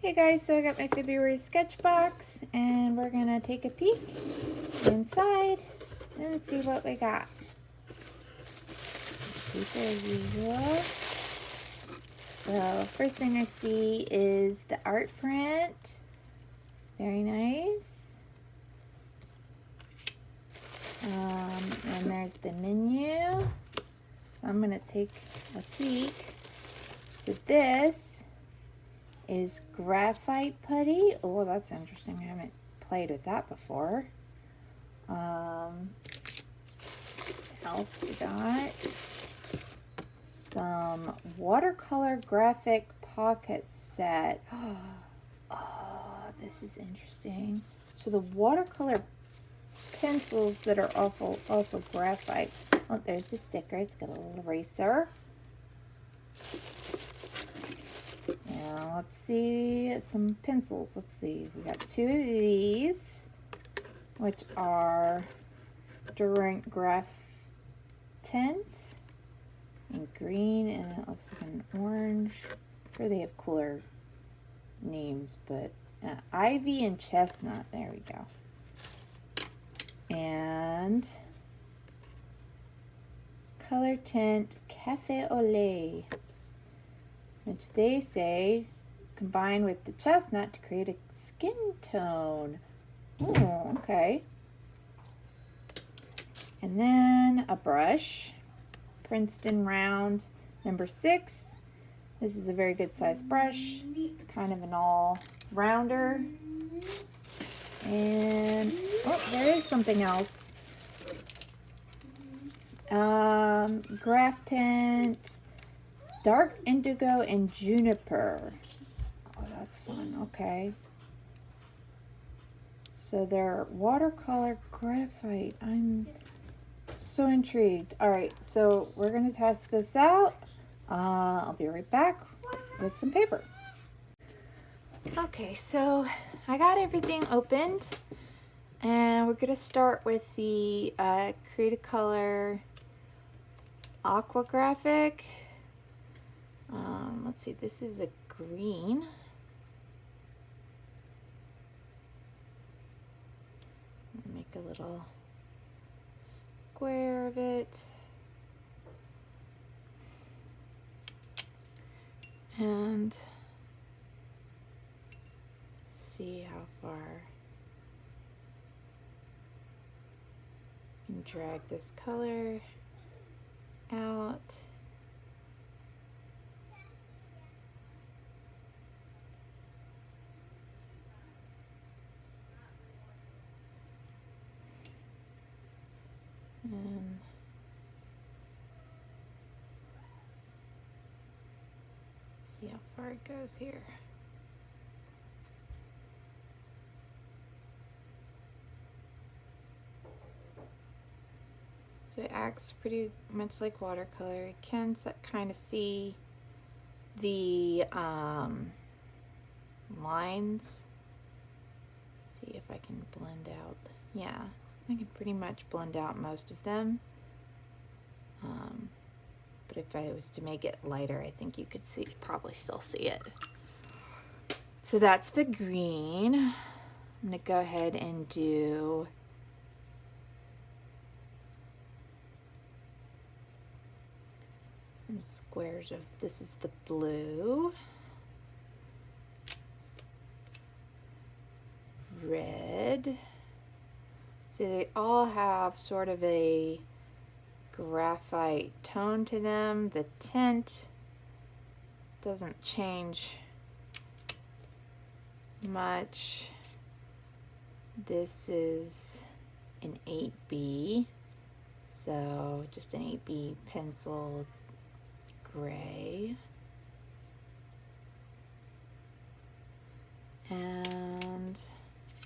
Hey guys, so I got my February sketchbox and we're gonna take a peek inside and see what we got. Super as usual. So first thing I see is the art print. Very nice. And there's the menu. I'm gonna take a peek. So this is graphite putty. Oh, that's interesting. I haven't played with that before. What else we got? Some watercolor graphic pocket set. Oh, this is interesting. So the watercolor pencils that are also graphite. Oh, there's the sticker. It's got a little eraser. Now let's see some pencils. Let's see. We got two of these, which are Durant Graph Tint in green, and it looks like an orange. I'm sure they have cooler names, but Ivy and Chestnut. There we go. And color tint Cafe au lait, which they say combine with the chestnut to create a skin tone. Oh, okay. And then a brush, Princeton Round number 6. This is a very good size brush, kind of an all-rounder. And, oh, there is something else. Graph Tint, Dark Indigo and Juniper. Oh, that's fun. Okay. So they're watercolor graphite. I'm so intrigued. All right, so we're going to test this out. I'll be right back with some paper. Okay, so I got everything opened, and we're going to start with the Create a Color Aqua Graphic. Let's see, this is a green. Make a little square of it. And see how far I can drag this color out. And see how far it goes here. So it acts pretty much like watercolor. You can kind of see the lines. See if I can blend out. Yeah, I can pretty much blend out most of them. But if I was to make it lighter, I think you could probably still see it. So that's the green. I'm gonna go ahead and do some squares of, this is the blue, red. So they all have sort of a graphite tone to them. The tint doesn't change much. This is an 8B, so just an 8B pencil gray. And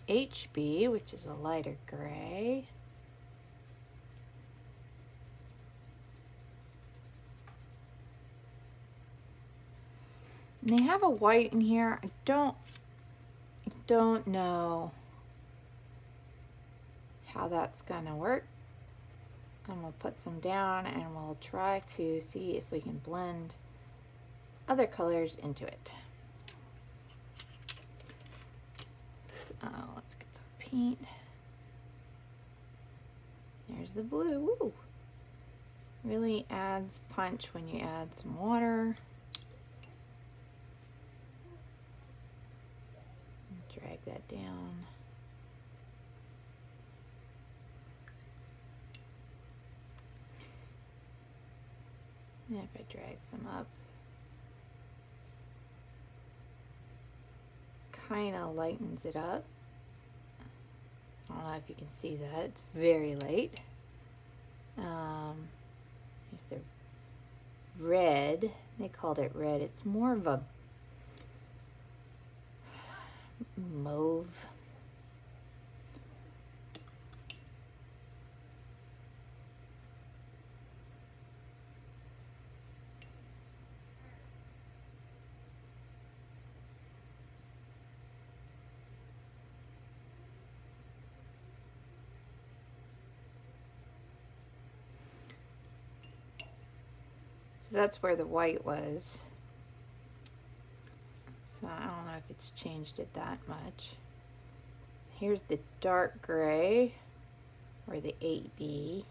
HB, which is a lighter gray. And they have a white in here. I don't know how that's gonna work. I'm gonna put some down and we'll try to see if we can blend other colors into it. paint. There's the blue. Ooh. Really adds punch when you add some water. Drag that down. And if I drag some up, kind of lightens it up. I don't know if you can see that. It's very light. Here's the red. They called it red. It's more of a mauve. So that's where the white was. So I don't know if it's changed it that much. Here's the dark gray, or the 8B.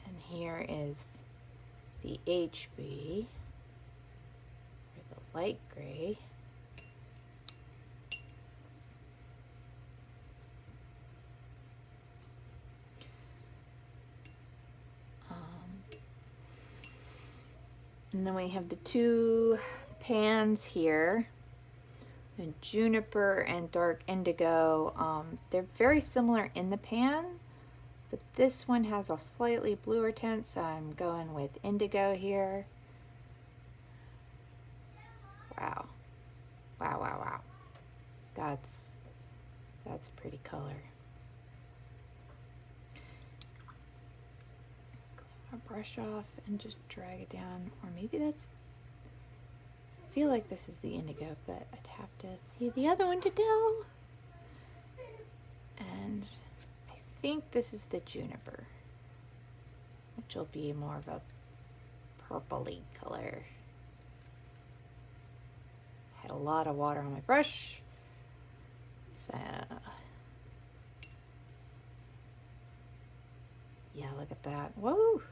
And here is the HB, or the light gray. And then we have the two pans here, the juniper and dark indigo. They're very similar in the pan, but this one has a slightly bluer tint, so I'm going with indigo here. Wow. Wow, wow, wow. That's a pretty color. Brush off and just drag it down, or maybe that's, I feel like this is the indigo, but I'd have to see the other one to tell. And I think this is the juniper, which will be more of a purpley color. Had a lot of water on my brush, so yeah, look at that. Whoa!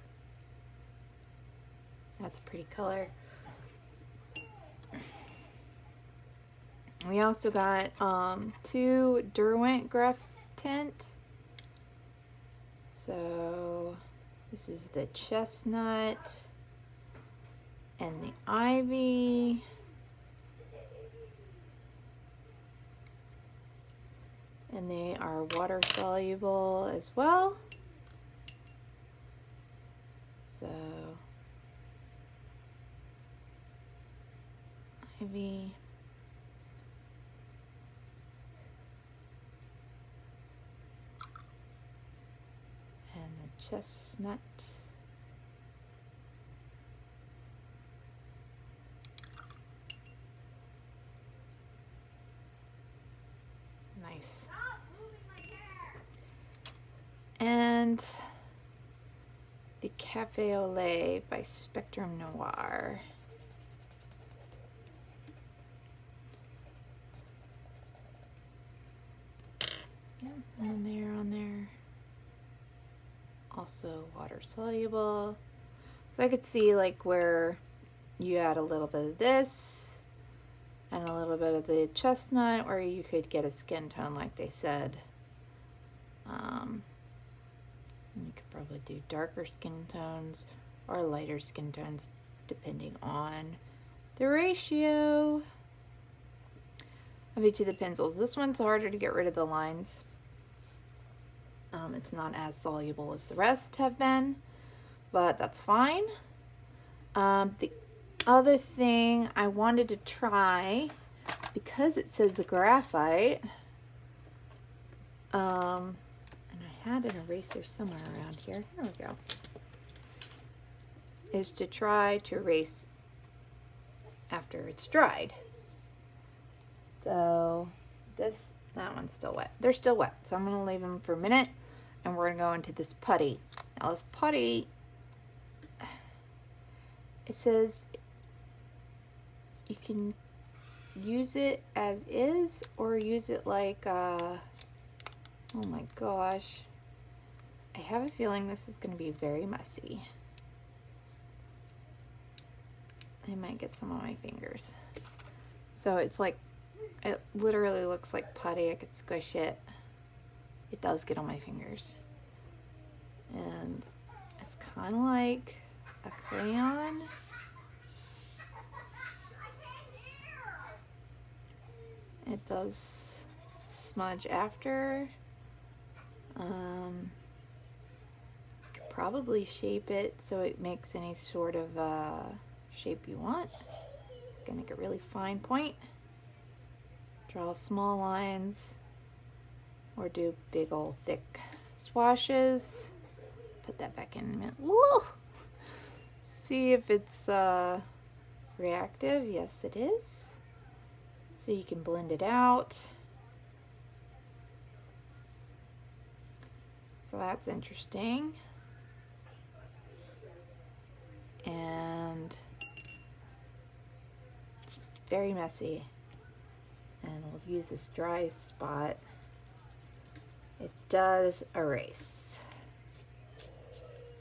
That's a pretty color. We also got two Derwent Gruff tint. So this is the chestnut and the ivy. And they are water soluble as well. So ivy. And the chestnut. Nice. And the Cafe au Lait by Spectrum Noir. Yeah, on there. Also water soluble. So I could see like where you add a little bit of this and a little bit of the chestnut, or you could get a skin tone like they said. You could probably do darker skin tones or lighter skin tones depending on the ratio of each of the pencils. This one's harder to get rid of the lines. It's not as soluble as the rest have been, but that's fine. The other thing I wanted to try, because it says graphite, and I had an eraser somewhere around here. Here we go. Is to try to erase after it's dried. So that one's still wet. They're still wet, so I'm gonna leave them for a minute, and we're gonna go into this putty. Now this putty, it says you can use it as is or use it like, oh my gosh. I have a feeling this is going to be very messy. I might get some on my fingers. So it's like, it literally looks like putty. I could squish it. It does get on my fingers. And it's kind of like a crayon. It does smudge after. Could probably shape it so it makes any sort of shape you want. It's gonna make a really fine point. Draw small lines or do big old thick swashes. Put that back in a minute. Woo! See if it's reactive. Yes, it is. So you can blend it out. So that's interesting. And just very messy. And we'll use this dry spot. It does erase.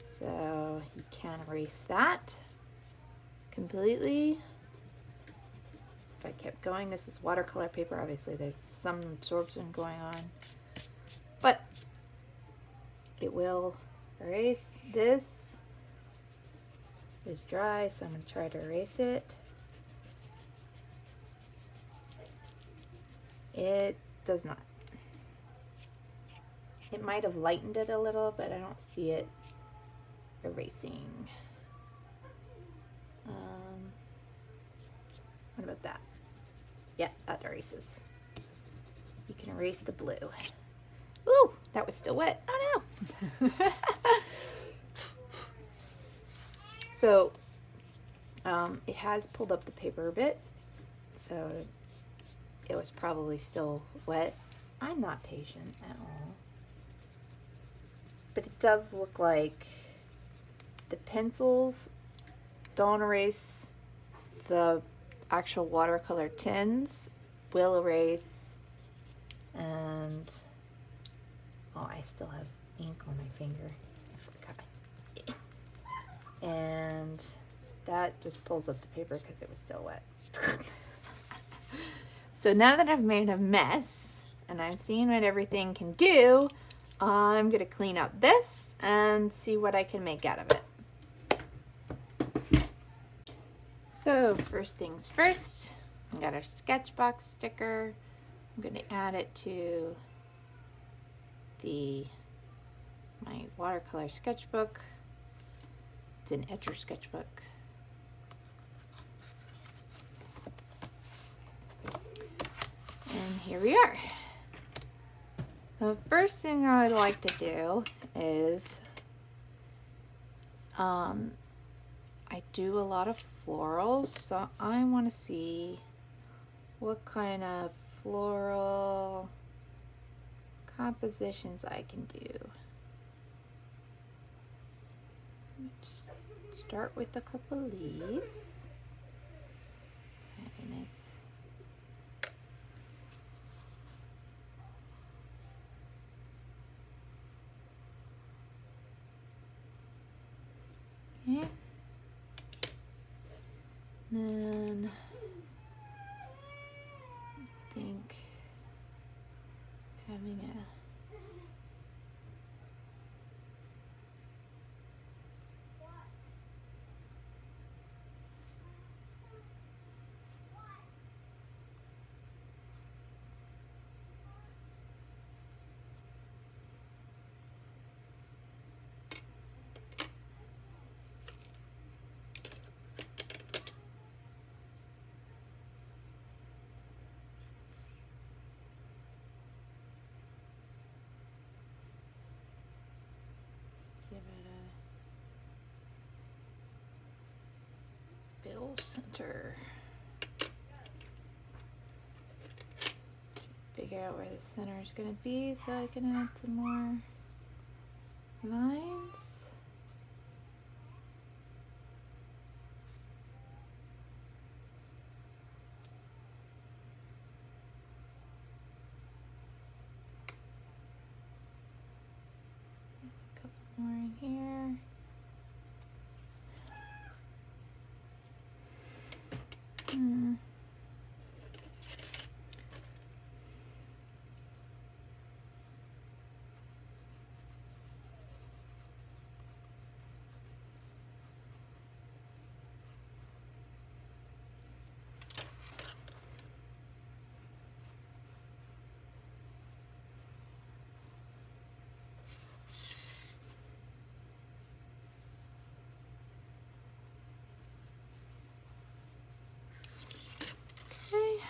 So you can erase that completely. If I kept going, this is watercolor paper. Obviously there's some absorption going on, but it will erase. This is dry, so I'm going to try to erase it. It does not. It might have lightened it a little, but I don't see it erasing. What about that? Yeah, that erases. You can erase the blue. Ooh, that was still wet. Oh no. So it has pulled up the paper a bit, so it was probably still wet. I'm not patient at all. But it does look like the pencils don't erase. The actual watercolor tins will erase. And oh, I still have ink on my finger. I forgot. And that just pulls up the paper because it was still wet. So now that I've made a mess and I've seen what everything can do, I'm gonna clean up this and see what I can make out of it. So first things first, we got our SketchBox sticker. I'm going to add it to my watercolor sketchbook. It's an Etcher sketchbook. And here we are. The first thing I'd like to do is I do a lot of florals, so I want to see what kind of floral compositions I can do. Just start with a couple leaves. Okay, nice. Okay. Then I think having a bill center. Figure out where the center is going to be so I can add some more lines. more in here. Okay.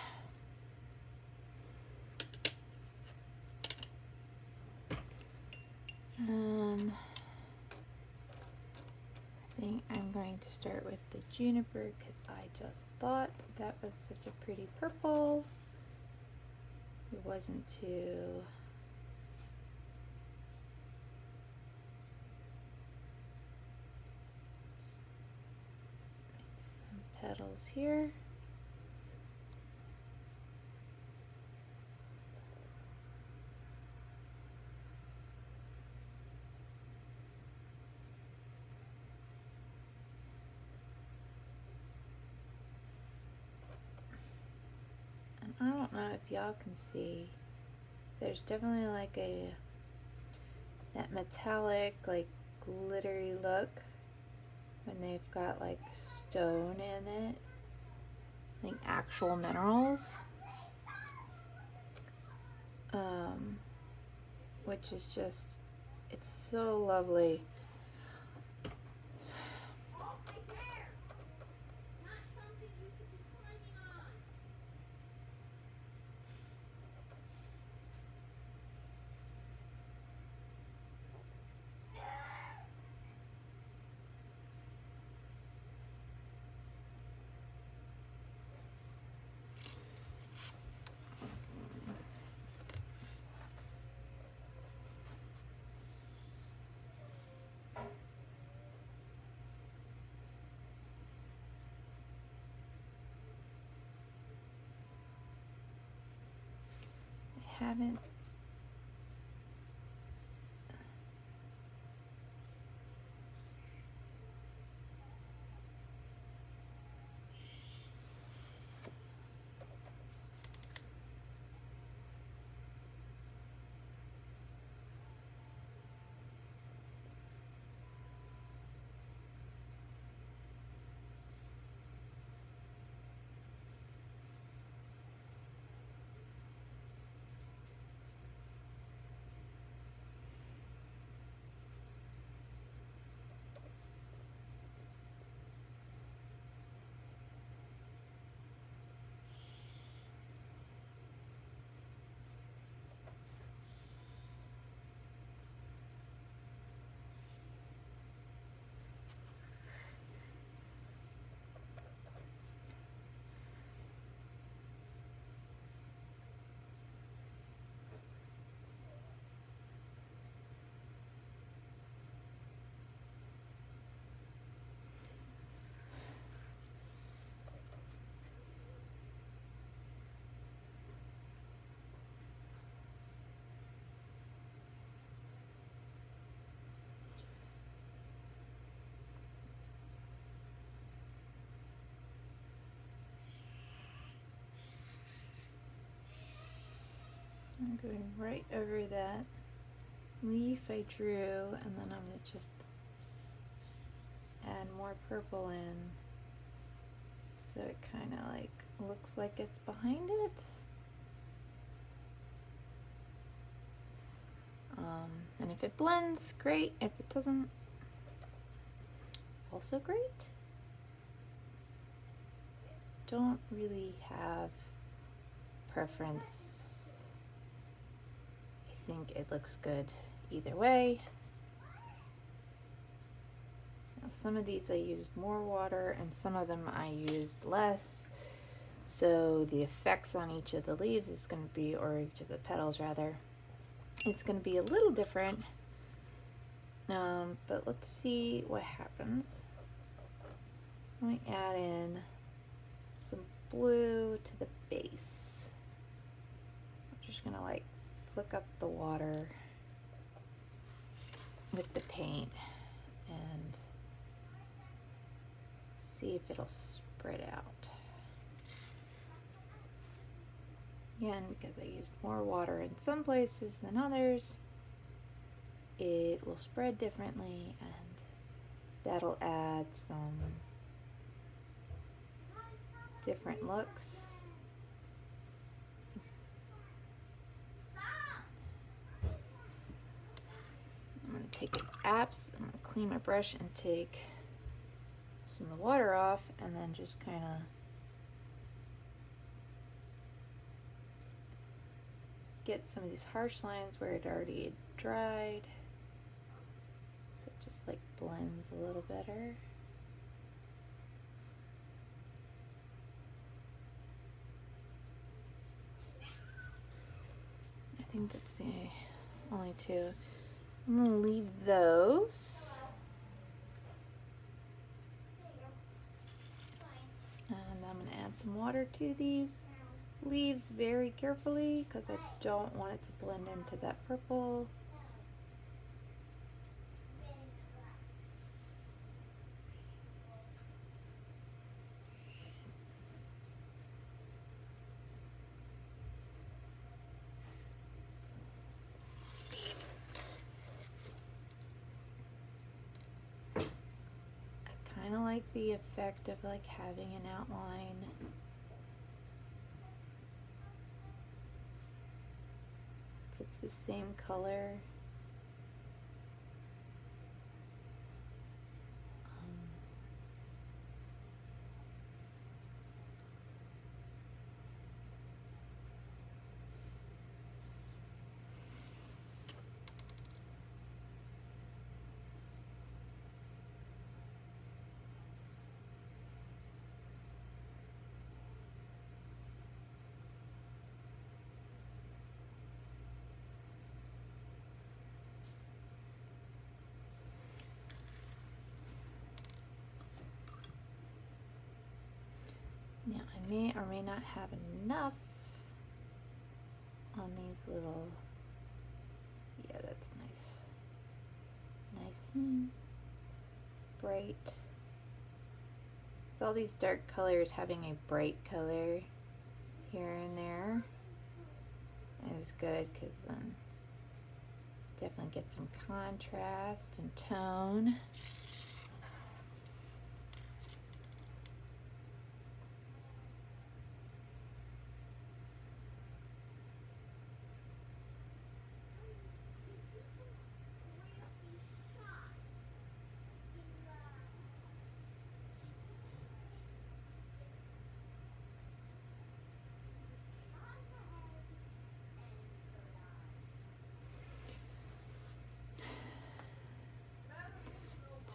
I think I'm going to start with the juniper because I just thought that was such a pretty purple. It wasn't too some petals here. I don't know if y'all can see, there's definitely like that metallic, like glittery look when they've got like stone in it, like actual minerals, which is just, it's so lovely. I haven't I'm going right over that leaf I drew, and then I'm going to just add more purple in so it kind of like looks like it's behind it. And if it blends, great. If it doesn't, also great. Don't really have preference. I think it looks good either way. Now, some of these I used more water and some of them I used less. So the effects on each of the leaves is going to be, or each of the petals rather, it's going to be a little different. But let's see what happens. Let me add in some blue to the base. I'm just going to like flick up the water. with the paint and see if it'll spread out. Again, because I used more water in some places than others, it will spread differently, and that'll add some different looks. I'm going to take I'm going to clean my brush and take some of the water off, and then just kind of get some of these harsh lines where it already dried, so it just like blends a little better. I think that's the only two. I'm going to leave those. And I'm going to add some water to these leaves very carefully because I don't want it to blend into that purple. I kind of like the effect of like having an outline. If it's the same color. Now I may or may not have enough on these little, yeah, that's nice. Nice and bright. With all these dark colors, having a bright color here and there is good, because then definitely get some contrast and tone.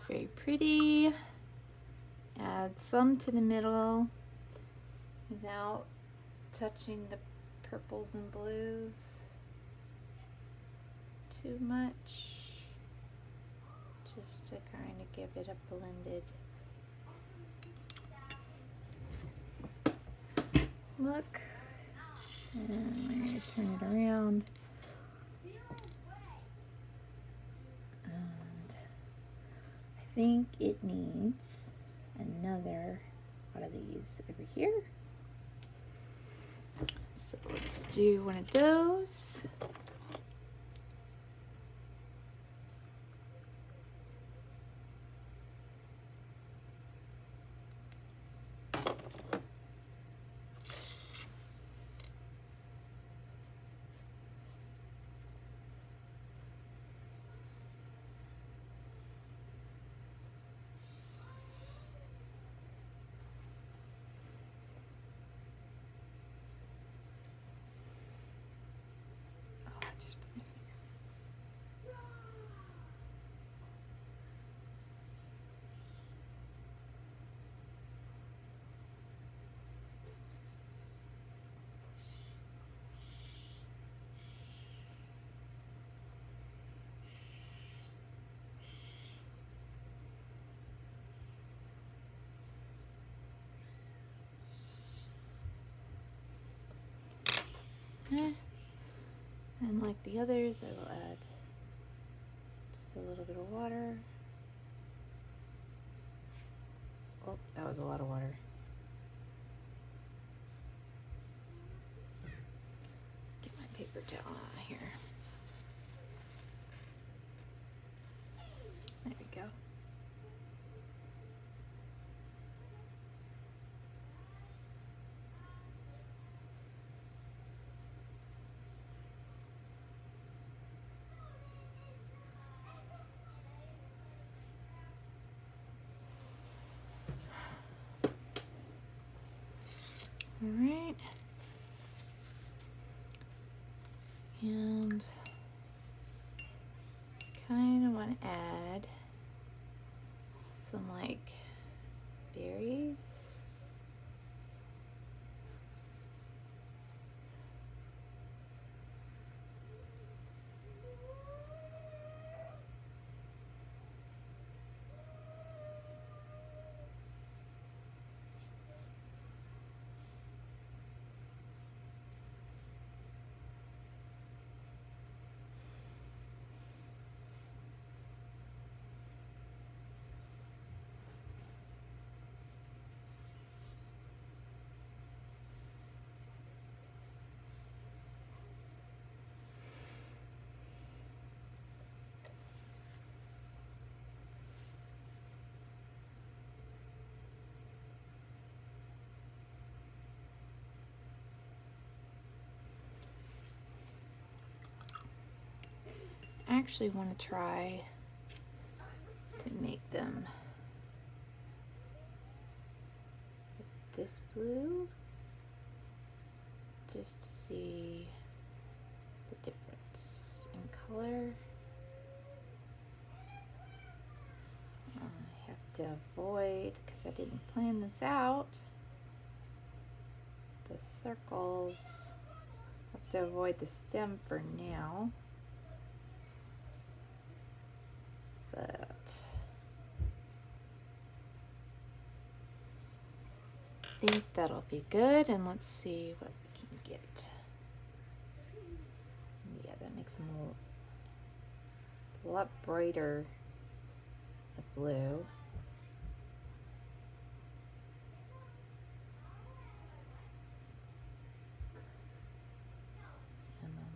Very pretty. Add some to the middle without touching the purples and blues too much, just to kind of give it a blended look. And I'm going to turn it around. I think it needs another one of these over here. So let's do one of those. And like the others, I will add just a little bit of water. Oh, that was a lot of water. Get my paper towel out of here. There we go. All right, and kind of want to add some like berries. I actually want to try to make them with this blue just to see the difference in color. I have to avoid, because I didn't plan this out, the circles. I have to avoid the stem for now. But I think that'll be good, and let's see what we can get. Yeah, that makes them a lot brighter, the blue. And then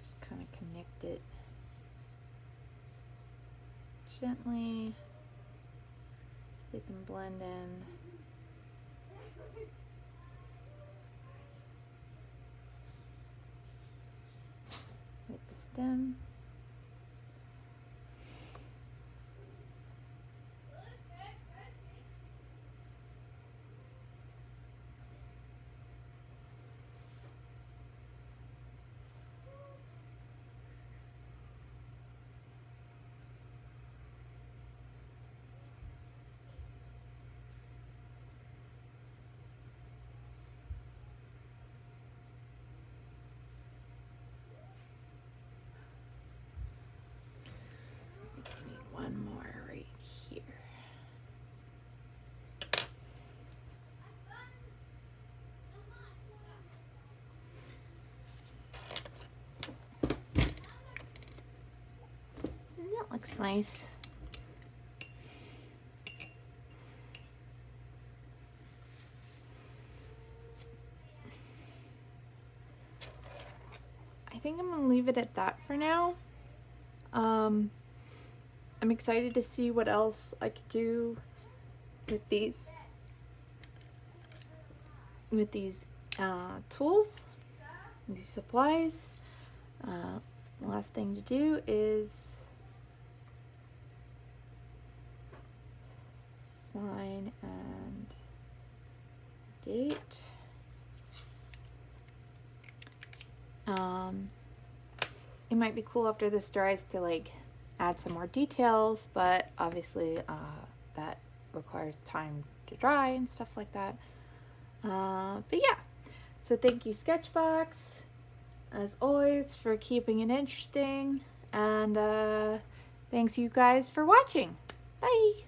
just kind of connect it gently so they can blend in. With the stem. One more right here. That looks nice. I think I'm gonna leave it at that for now. I'm excited to see what else I could do with these tools, these supplies. The last thing to do is sign and date. It might be cool after this dries to like add some more details, but obviously that requires time to dry and stuff like that. But yeah, so thank you SketchBox as always for keeping it interesting, and thanks you guys for watching. Bye.